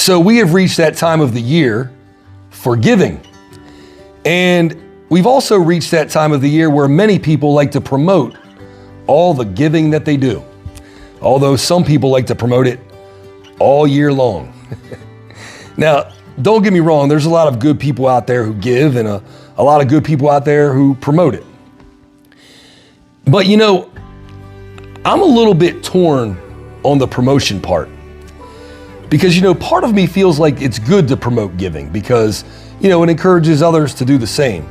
So we have reached that time of the year for giving. And we've also reached that time of the year where many people like to promote all the giving that they do. Although some people like to promote it all year long. Now, don't get me wrong, there's a lot of good people out there who give and a lot of good people out there who promote it. But you know, I'm a little bit torn on the promotion part. Because, you know, part of me feels like it's good to promote giving because, you know, it encourages others to do the same.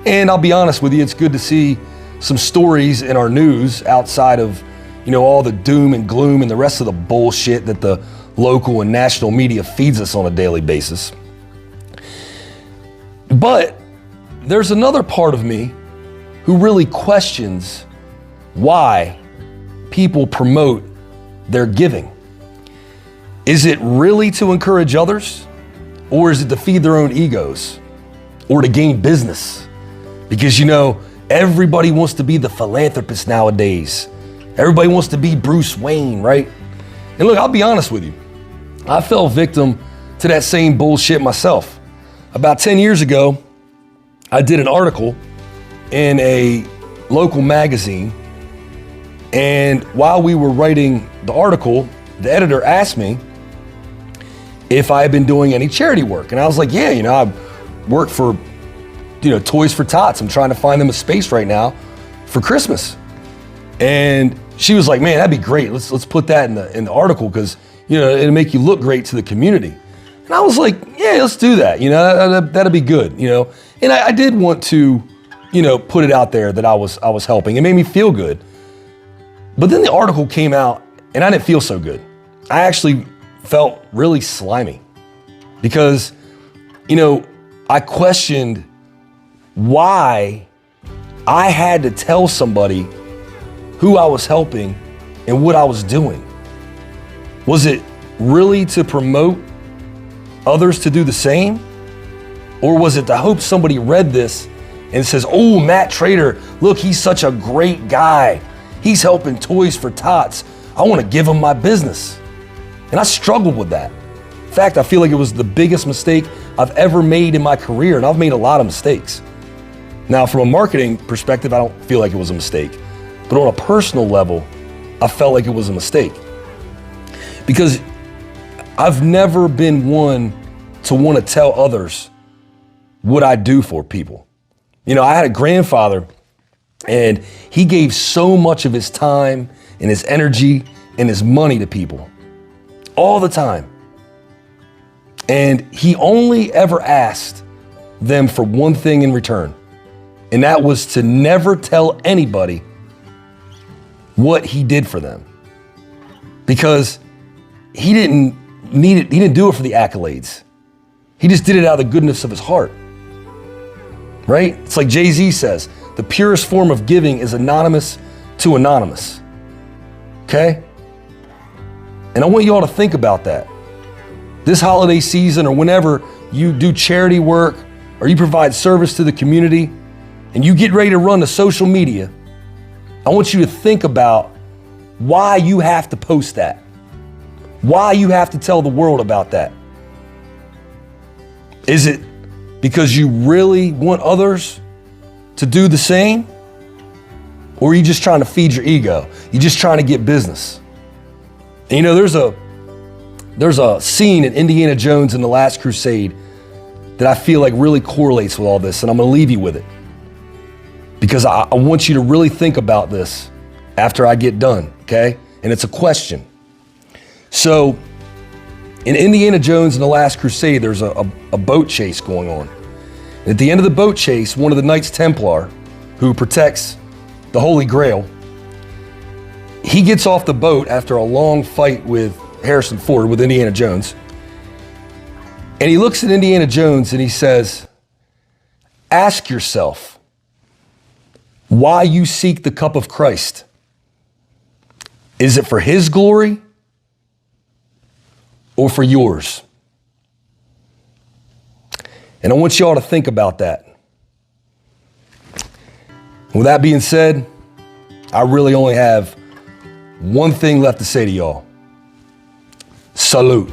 And I'll be honest with you, it's good to see some stories in our news outside of, you know, all the doom and gloom and the rest of the bullshit that the local and national media feeds us on a daily basis. But there's another part of me who really questions why people promote their giving. Is it really to encourage others, or is it to feed their own egos, or to gain business? Because, you know, everybody wants to be the philanthropist nowadays. Everybody wants to be Bruce Wayne, right? And look, I'll be honest with you. I fell victim to that same bullshit myself. About 10 years ago, I did an article in a local magazine. And while we were writing the article, the editor asked me if I had been doing any charity work. And I was like, yeah, you know, I work for, you know, Toys for Tots. I'm trying to find them a space right now for Christmas. And she was like, man, that'd be great. Let's put that in the article because, you know, it'll make you look great to the community. And I was like, yeah, let's do that. You know, that'd be good, you know. And I did want to, you know, put it out there that I was helping. It made me feel good. But then the article came out and I didn't feel so good. I actually felt really slimy because, you know, I questioned why I had to tell somebody who I was helping and what I was doing. Was it really to promote others to do the same? Or was it to hope somebody read this and says, oh, Matt Trader, look, he's such a great guy. He's helping Toys for Tots. I want to give him my business. And I struggled with that. In fact, I feel like it was the biggest mistake I've ever made in my career, and I've made a lot of mistakes. Now, from a marketing perspective, I don't feel like it was a mistake. But on a personal level, I felt like it was a mistake. Because I've never been one to want to tell others what I do for people. You know, I had a grandfather, and he gave so much of his time and his energy and his money to people all the time. And he only ever asked them for one thing in return. And that was to never tell anybody what he did for them. Because he didn't need it. He didn't do it for the accolades. He just did it out of the goodness of his heart. Right? It's like Jay-Z says, the purest form of giving is anonymous to anonymous. Okay? And I want you all to think about that. This holiday season or whenever you do charity work or you provide service to the community and you get ready to run to social media, I want you to think about why you have to post that. Why you have to tell the world about that. Is it because you really want others to do the same? Or are you just trying to feed your ego? You're just trying to get business. And you know, there's a scene in Indiana Jones and the Last Crusade that I feel like really correlates with all this, and I'm gonna leave you with it. Because I want you to really think about this after I get done, okay? And it's a question. So, in Indiana Jones and the Last Crusade, there's a boat chase going on. And at the end of the boat chase, one of the Knights Templar, who protects the Holy Grail, he gets off the boat after a long fight with Harrison Ford, with Indiana Jones. And he looks at Indiana Jones and he says, ask yourself why you seek the cup of Christ. Is it for his glory or for yours? And I want you all to think about that. With that being said, I really only have one thing left to say to y'all. Salute.